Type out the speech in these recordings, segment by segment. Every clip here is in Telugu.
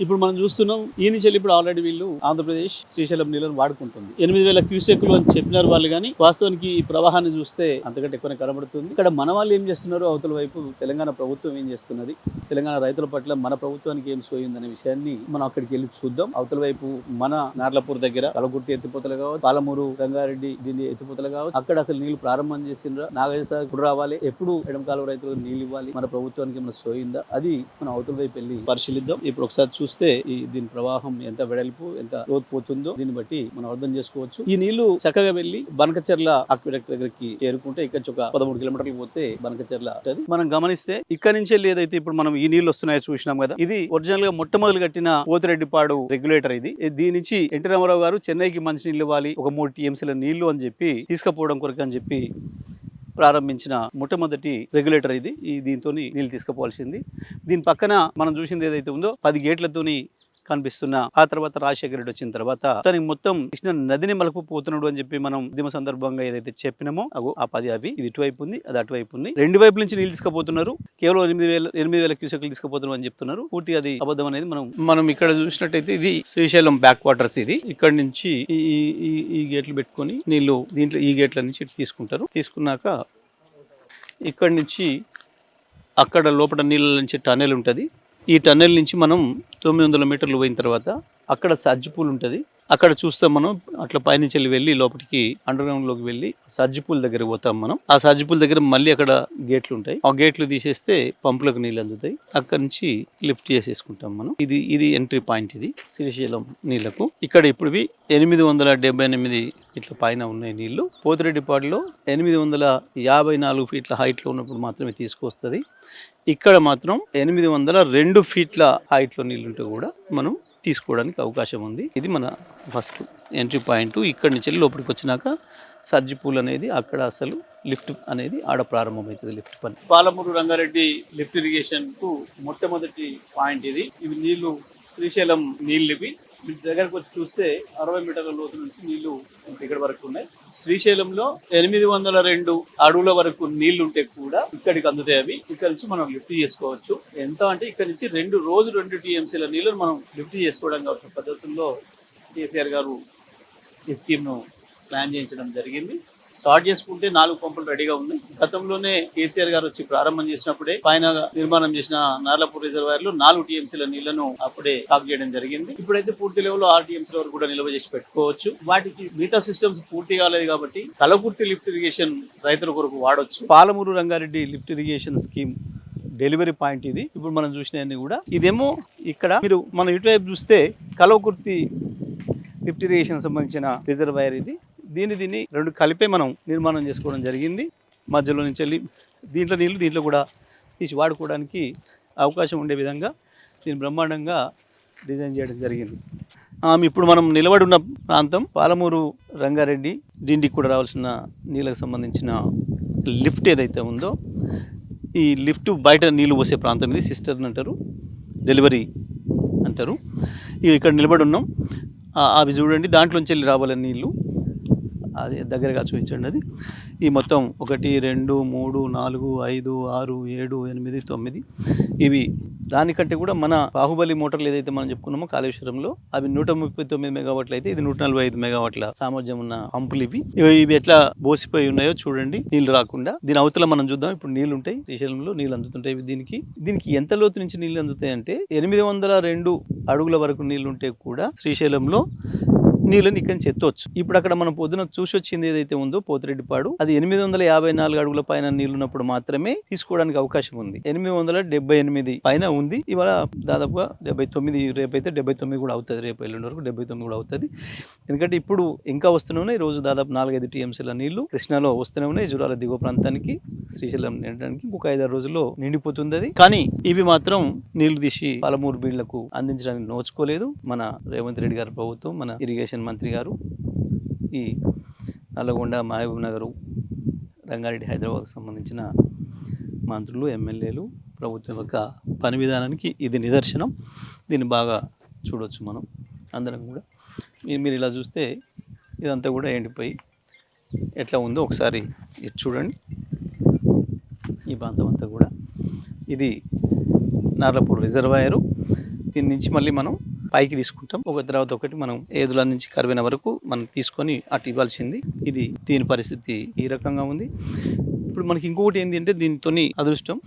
ఇప్పుడు మనం చూస్తున్నాం ఈ నుంచి ఇప్పుడు ఆల్రెడీ వీళ్ళు ఆంధ్రప్రదేశ్ శ్రీశైలం నీళ్ళను వాడుకుంటుంది 8,000 క్యూసెక్లు అని చెప్పినారు వాళ్ళు, కానీ వాస్తవానికి ఈ ప్రవాహాన్ని చూస్తే అంతకంటే ఎక్కువనే కనబడుతుంది. ఇక్కడ మన వాళ్ళు ఏం చేస్తున్నారు, అవతల వైపు తెలంగాణ ప్రభుత్వం ఏం చేస్తున్నది, తెలంగాణ రైతుల పట్ల మన ప్రభుత్వానికి ఏం సోయిందనే విషయాన్ని మనం అక్కడికి వెళ్ళి చూద్దాం. అవతల వైపు మన నార్లపూర్ దగ్గర కలగుర్తి ఎత్తిపోతలు కావచ్చు, పాలమూరు రంగారెడ్డి దీన్ని ఎత్తిపోతలు కావచ్చు, అక్కడ అసలు నీళ్లు ప్రారంభం చేసిండ్రా, నాగేశ్వర ఇప్పుడు రావాలి, ఎప్పుడు ఎడమకాల రైతులకు నీళ్ళు ఇవ్వాలి, మన ప్రభుత్వానికి ఏమైనా సోయిందా, అది మనం అవతల వైపు వెళ్ళి పరిశీలిద్దాం. ఇప్పుడు ఒకసారి చూస్తే దీని ప్రవాహం ఎంత వెడల్పు ఎంత లోతు పోతుందో దీన్ని బట్టి మనం అర్థం చేసుకోవచ్చు. ఈ నీళ్లు చక్కగా వెళ్లి బనకచెర్ల అక్విడక్ట్ దగ్గరికి చేరుకుంటే ఇక్కడ ఒక 13 కిలోమీటర్లు పోతే బనకచెర్ల ఉంటుంది. మనం గమనిస్తే ఇక్కడ నుంచి వెళ్ళి ఏదైతే ఇప్పుడు మనం ఈ నీళ్లు వస్తున్నాయో చూసినాం కదా, ఇది ఒరిజినల్ గా మొట్టమొదలు కట్టిన పోతిరెడ్డిపాడు రెగ్యులేటర్. ఇది దీని నుంచి ఎన్టీ రామారావు గారు చెన్నైకి మంచి నీళ్లు ఇవ్వాలి, ఒక 3 టీఎంసీల నీళ్లు అని చెప్పి తీసుకుపోవడం కొరకు అని చెప్పి ప్రారంభించిన మొట్టమొదటి రెగ్యులేటర్ ఇది. దీంతో నీళ్ళు తీసుకుపోవాల్సింది. దీని పక్కన మనం చూసింది ఏదైతే ఉందో 10 గేట్లతోని కనిపిస్తున్న, ఆ తర్వాత రాజశేఖర రెడ్డి వచ్చిన తర్వాత తనకి మొత్తం కృష్ణ నదిని మలుపు పోతున్నాడు అని చెప్పి మనం ఉద్యమ సందర్భంగా ఏదైతే చెప్పినామో ఆ 10 అవి ఇది ఇటువైపు ఉంది, అది అటువైపు ఉంది. 2 వైపుల నుంచి నీళ్ళు తీసుకుపోతున్నారు. కేవలం 8,000 క్యూసెక్లు తీసుకుపోతున్నారు అని చెప్తున్నారు. పూర్తిగా అది అబద్ధం అనేది మనం ఇక్కడ చూసినట్టయితే ఇది శ్రీశైలం బ్యాక్ వాటర్స్. ఇది ఇక్కడ నుంచి ఈ గేట్లు పెట్టుకొని నీళ్లు దీంట్లో ఈ గేట్ల నుంచి తీసుకుంటారు. తీసుకున్నాక ఇక్కడ నుంచి అక్కడ లోపల నీళ్ళ నుంచి టన్నెల్ ఉంటుంది. ఈ టన్నెల్ నుంచి మనం 900 మీటర్లు పోయిన తర్వాత అక్కడ సజ్జిపూల్ ఉంటుంది. అక్కడ చూస్తాం మనం అట్లా పైనుంచి వెళ్ళి లోపలికి అండర్ గ్రౌండ్ లోకి వెళ్ళి సజ్జిపూల్ దగ్గర పోతాం. మనం ఆ సజ్జిపూల్ దగ్గర మళ్ళీ అక్కడ గేట్లు ఉంటాయి. ఆ గేట్లు తీసేస్తే పంపులకు నీళ్ళు అందుతాయి. అక్కడ నుంచి లిఫ్ట్ చేసేసుకుంటాం మనం. ఇది ఎంట్రీ పాయింట్. ఇది శ్రీశైలం నీళ్లకు. ఇక్కడ ఇప్పుడు 878 ఇట్లా పైన ఉన్నాయి నీళ్లు. పోతిరెడ్డిపాడులో 854 ఫీట్ల హైట్ లో ఉన్నప్పుడు మాత్రమే తీసుకొస్తుంది. ఇక్కడ మాత్రం 802 ఫీట్ల హైట్ లో నీళ్లుంటే కూడా మనం తీసుకోవడానికి అవకాశం ఉంది. ఇది మన ఫస్ట్ ఎంట్రీ పాయింట్. ఇక్కడి నుంచి లోపలికి వచ్చినాక సజ్జిపూల్ అనేది అక్కడ అసలు లిఫ్ట్ అనేది ఆడ ప్రారంభమవుతుంది. లిఫ్ట్ పని పాలమూరు రంగారెడ్డి లిఫ్ట్ ఇరిగేషన్ కు మొట్టమొదటి పాయింట్ ఇది. ఇవి నీళ్లు శ్రీశైలం నీళ్ళు. ఇవి మీ దగ్గరకు వచ్చి చూస్తే 60 మీటర్ల లోతు నుంచి నీళ్లు ఇక్కడ వరకు ఉన్నాయి. శ్రీశైలంలో 802 అడుగుల వరకు నీళ్లు ఉంటే కూడా ఇక్కడికి అందుతాయి. అవి ఇక్కడ నుంచి మనం లిఫ్ట్ చేసుకోవచ్చు. ఎంత అంటే ఇక్కడ నుంచి 2 టీఎంసీల నీళ్లను మనం లిఫ్ట్ చేసుకోవడానికి కావచ్చు పద్ధతుల్లో కేసీఆర్ గారు ఈ స్కీమ్ ను ప్లాన్ చేయించడం జరిగింది. స్టార్ట్ చేసుకుంటే 4 పంపులు రెడీగా ఉన్నాయి. గతంలోనే కేసీఆర్ గారు వచ్చి ప్రారంభం చేసినప్పుడే పైన నిర్మాణం చేసిన నార్లపూర్ రిజర్వాయర్ లో 4 టీఎంసీల నీళ్లను అప్పుడే స్టాక్ చేయడం జరిగింది. ఇప్పుడైతే పూర్తి లెవెల్ 6 టీఎంసీల వరకు కూడా నిల్వ చేసి పెట్టుకోవచ్చు. వాటికి మిగతా సిస్టమ్స్ పూర్తి కాలేదు కాబట్టి కలకుర్తి లిఫ్ట్ ఇరిగేషన్ రైతుల కొరకు వాడొచ్చు. Palamuru Rangareddy lift irrigation scheme delivery point ఇది. ఇప్పుడు మనం చూసినవన్నీ కూడా ఇదేమో ఇక్కడ మీరు మనం ఇటువైపు చూస్తే కలవకుర్తి లిఫ్ట్ ఇరిగేషన్ సంబంధించిన రిజర్వాయర్ ఇది. దీన్ని 2 కలిపే మనం నిర్మాణం చేసుకోవడం జరిగింది. మధ్యలో నుంచి వెళ్ళి దీంట్లో కూడా తీసి వాడుకోవడానికి అవకాశం ఉండే విధంగా దీన్ని బ్రహ్మాండంగా డిజైన్ చేయడం జరిగింది. ఇప్పుడు మనం నిలబడి ఉన్న ప్రాంతం పాలమూరు రంగారెడ్డి డిండికి కూడా రావాల్సిన నీళ్ళకు సంబంధించిన లిఫ్ట్ ఏదైతే ఉందో ఈ లిఫ్ట్ బయట నీళ్ళు పోసే ప్రాంతం ఇది. సిస్టర్న్ అంటారు, డెలివరీ అంటారు. ఇక్కడ నిలబడి ఉన్నాం. అవి చూడండి, దాంట్లోంచి వెళ్ళి రావాలని నీళ్ళు అది దగ్గరగా చూపించండి. అది ఈ మొత్తం 1 2 3 4 5 6 7 8 9 ఇవి దానికంటే కూడా మన బాహుబలి మోటార్లు ఏదైతే మనం చెప్పుకున్నామో కాళేశ్వరంలో అవి 139 మెగావాట్లు అయితే ఇది 145 మెగావాట్ల సామర్థ్యం ఉన్న పంపులు. ఇవి ఎట్లా బోసిపోయి ఉన్నాయో చూడండి, నీళ్లు రాకుండా. దీని అవతల మనం చూద్దాం. ఇప్పుడు నీళ్లు ఉంటాయి, శ్రీశైలంలో నీళ్ళు అందుతుంటాయి. దీనికి ఎంత లోతు నుంచి నీళ్లు అందుతాయి అంటే 802 అడుగుల వరకు నీళ్లు ఉంటే కూడా శ్రీశైలంలో నీళ్ళని ఇక్కడి నుంచి ఎత్తవచ్చు. ఇప్పుడు అక్కడ మనం పొద్దున చూసి వచ్చింది ఏదైతే ఉందో పోతిరెడ్డిపాడు, అది 854 అడుగుల పైన నీళ్లున్నప్పుడు మాత్రమే తీసుకోవడానికి అవకాశం ఉంది. 878 పైన ఉంది. ఇవాళ దాదాపుగా 79, రేపైతే 79 కూడా అవుతుంది. రేపు ఎల్లుండి వరకు 79 కూడా అవుతుంది. ఎందుకంటే ఇప్పుడు ఇంకా వస్తూనే ఉన్నాయి. రోజు దాదాపు 4-5 టీఎంసీల నీళ్లు కృష్ణాలో వస్తూనే ఉన్నాయి. జురాల దిగువ ప్రాంతానికి శ్రీశైలం నిండడానికి ఇంకొక 5-6 రోజుల్లో నిండిపోతుంది అది. కానీ ఇవి మాత్రం నీళ్లు తీసి పాలమూరు బీళ్లకు అందించడానికి నోచుకోలేదు మన రేవంత్ రెడ్డి గారి ప్రభుత్వం, మన ఇరిగేషన్ మంత్రి గారు. ఈ నల్లగొండ, మహబూబ్ నగర్, రంగారెడ్డి, హైదరాబాద్కు సంబంధించిన మంత్రులు, ఎమ్మెల్యేలు, ప్రభుత్వం యొక్క పని విధానానికి ఇది నిదర్శనం. దీన్ని బాగా చూడవచ్చు మనం అందరం కూడా. మీరు ఇలా చూస్తే ఇదంతా కూడా ఎండిపోయి ఎట్లా ఉందో ఒకసారి ఇది చూడండి. ఈ ప్రాంతం అంతా కూడా ఇది నార్లపూర్ రిజర్వాయరు. దీని నుంచి మళ్ళీ మనం పైకి తీసుకుంటాం. ఒక తర్వాత ఒకటి మనం ఏదుల నుంచి కర్వెన వరకు మనం తీసుకొని అటు ఇవ్వాల్సింది. ఇది దీని పరిస్థితి ఈ రకంగా ఉంది. ఇప్పుడు మనకి ఇంకొకటి ఏంటి అంటే దీంతో అదృష్టం,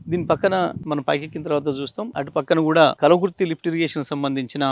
దీని పక్కన మనం పైకెక్కిన తర్వాత చూస్తాం, అటు పక్కన కూడా కలవకుర్తి లిఫ్ట్ ఇరిగేషన్ సంబంధించిన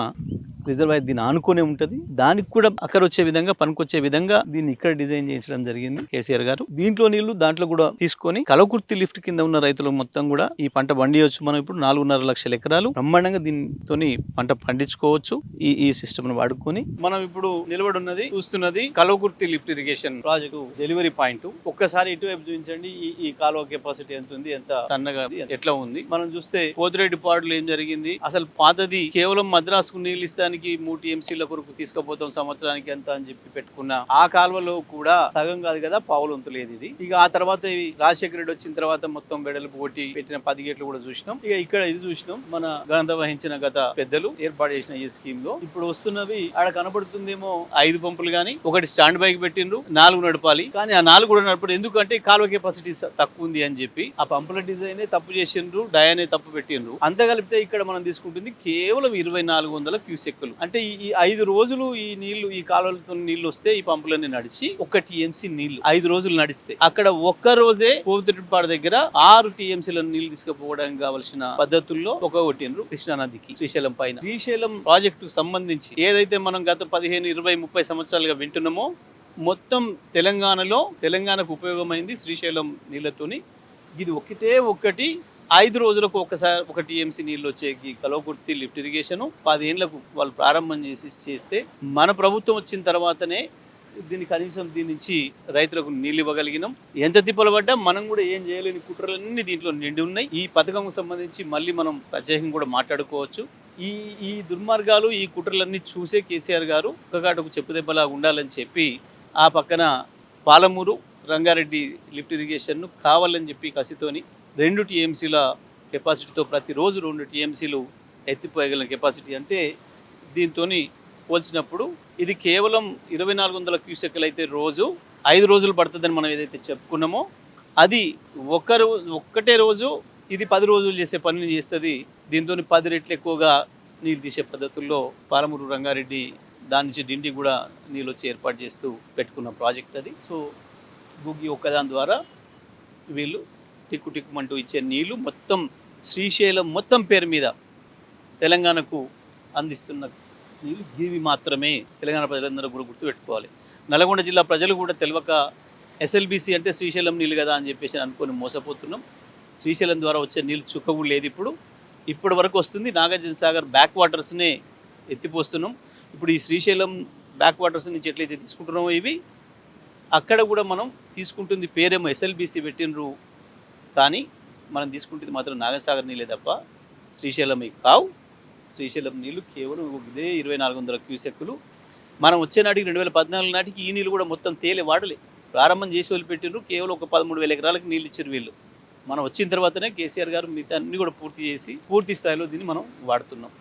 రిజర్వాయర్ దీన్ని ఆనుకునే ఉంటుంది. దానికి కూడా అక్కడ వచ్చే విధంగా పనికొచ్చే విధంగా దీన్ని ఇక్కడ డిజైన్ చేయించడం జరిగింది కేసీఆర్ గారు. దీంట్లో నీళ్లు దాంట్లో కూడా తీసుకొని కలవకుర్తి లిఫ్ట్ కింద ఉన్న రైతులు మొత్తం కూడా ఈ పంట పండియవచ్చు. మనం ఇప్పుడు 4.5 లక్షల ఎకరాలు బ్రహ్మాండంగా దీంతో పంట పండించుకోవచ్చు. ఈ సిస్టమ్ ను వాడుకొని మనం ఇప్పుడు నిలబడి ఉన్నది చూస్తున్నది Kalwakurthy lift irrigation project delivery point. ఒక్కసారి ఇటువైపు చూపించండి. ఈ కాలువ కెపాసిటీ ఎంత ఉంది, ఎంత సన్నగా ఎట్లా ఉంది. మనం చూస్తే పోతిరెడ్డి పాడులో ఏం జరిగింది, అసలు పాతది కేవలం మద్రాసుకు నీళ్ళు ఇస్తానికి 3 TMCల కొరకు తీసుకుపోతాం సంవత్సరానికి ఎంత అని చెప్పి పెట్టుకున్న ఆ కాలువలో కూడా సగం కాదు కదా, పావులొంతు లేదు ఇది. ఇక ఆ తర్వాత రాజశేఖర రెడ్డి వచ్చిన తర్వాత మొత్తం వెడల్పు కొట్టి పెట్టిన 10 గేట్లు కూడా చూసినాం. ఇక ఇక్కడ ఇది చూసినాం. మన ఘనత వహించిన గత పెద్దలు ఏర్పాటు చేసిన ఈ స్కీమ్ లో ఇప్పుడు వస్తున్నవి ఆడ కనబడుతుందేమో 5 పంపులు గానీ, ఒకటి స్టాండ్ బైక్ పెట్టిండ్రు, 4 నడపాలి. కానీ ఆ 4 కూడా నడపడు. ఎందుకంటే కాలువ కెపాసిటీ తక్కువ ఉంది అని చెప్పి ఆ పంపుల డిజైన్ తప్పు చేసిండ్రు, డయానే తప్పు పెట్టిండ్రు. అంత కలిపితే ఇక్కడ మనం తీసుకుంటుంది కేవలం 2400 క్యూసెక్కులు. అంటే ఈ 5 రోజులు ఈ నీళ్లు, ఈ కాలువలతో నీళ్లు వస్తే ఈ పంపులన్నీ నడిచి 1 TMC నీళ్లు 5 రోజులు నడిస్తే, అక్కడ ఒక్క రోజే పోతిరెడ్డిపాడు దగ్గర 6 TMCల నీళ్లు తీసుకుపోవడానికి కావాల్సిన పద్ధతుల్లో ఒక కొట్టిండ్రు కృష్ణా నదికి శ్రీశైలం పైన. శ్రీశైలం ప్రాజెక్టుకు సంబంధించి ఏదైతే మనం గత 15, 20, 30 సంవత్సరాలుగా వింటున్నామో మొత్తం తెలంగాణకు ఉపయోగమైంది శ్రీశైలం నీళ్లతోని. ఇది ఒకటి 5 రోజులకు ఒకసారి 1 TMC నీళ్ళు వచ్చే కలవకుర్తి లిఫ్ట్ ఇరిగేషన్ 10 ఏళ్లకు వాళ్ళు ప్రారంభం చేస్తే మన ప్రభుత్వం వచ్చిన తర్వాతనే కనీసం దీని నుంచి రైతులకు నీళ్ళు ఇవ్వగలిగినాం. ఎంత తిప్పలు పడ్డా మనం కూడా ఏం చేయలేని కుట్రలన్నీ దీంట్లో నిండి ఉన్నాయి. ఈ పథకంకు సంబంధించి మళ్ళీ మనం ప్రత్యేకంగా కూడా మాట్లాడుకోవచ్చు. ఈ దుర్మార్గాలు, ఈ కుట్రలన్నీ చూసే కేసీఆర్ గారు ఒక్కగాటకు చెప్పుదెబ్బలాగా ఉండాలని చెప్పి ఆ పక్కన పాలమూరు రంగారెడ్డి లిఫ్ట్ ఇరిగేషన్ను కావాలని చెప్పి కసితోని 2 TMCల కెపాసిటీతో ప్రతిరోజు 2 TMCలు ఎత్తిపోయగల కెపాసిటీ. అంటే దీంతో పోల్చినప్పుడు ఇది కేవలం 2400 క్యూసెక్లు అయితే రోజు 5 రోజులు పడుతుందని మనం ఏదైతే చెప్పుకున్నామో అది ఒక్కటే రోజు ఇది 10 రోజులు చేసే పనిని చేస్తుంది. దీంతో 10 రెట్లు ఎక్కువగా నీళ్ళు తీసే పద్ధతుల్లో పాలమూరు రంగారెడ్డి దాని నుంచి డిండి కూడా నీళ్ళు వచ్చి ఏర్పాటు చేస్తూ పెట్టుకున్న ప్రాజెక్ట్ అది. సో గుగ్గి ఒక్కదాని ద్వారా వీళ్ళు టిక్కుమంటూ ఇచ్చే నీళ్లు మొత్తం శ్రీశైలం మొత్తం పేరు మీద తెలంగాణకు అందిస్తున్న నీళ్ళు గివి మాత్రమే. తెలంగాణ ప్రజలందరూ కూడా గుర్తుపెట్టుకోవాలి. నల్గొండ జిల్లా ప్రజలు కూడా తెలియక SLBC అంటే శ్రీశైలం నీళ్ళు కదా అని చెప్పేసి అనుకొని మోసపోతున్నాం. శ్రీశైలం ద్వారా వచ్చే నీళ్ళు చుక్కవు లేదు. ఇప్పటి వరకు వస్తుంది నాగార్జున సాగర్ బ్యాక్ వాటర్స్నే ఎత్తిపోస్తున్నాం. ఇప్పుడు ఈ శ్రీశైలం బ్యాక్ వాటర్స్ నుంచి ఎట్లయితే తీసుకుంటున్నామో ఇవి అక్కడ కూడా మనం తీసుకుంటుంది పేరేమో SLBC పెట్టినరు, కానీ మనం తీసుకుంటుంది మాత్రం నాగసాగర్ నీళ్ళే తప్ప శ్రీశైలం కావు. శ్రీశైలం నీళ్ళు కేవలం ఇదే 2400 క్యూసెక్కులు. మనం వచ్చే నాటికి 2014 నాటికి ఈ నీళ్ళు కూడా మొత్తం తేలే వాడలే, ప్రారంభం చేసి వదిలిపెట్టినరు. కేవలం ఒక 13,000 ఎకరాలకు నీళ్ళు ఇచ్చారు వీళ్ళు. మనం వచ్చిన తర్వాతనే కేసీఆర్ గారు మిగతా అన్ని కూడా పూర్తి స్థాయిలో దీన్ని మనం వాడుతున్నాం.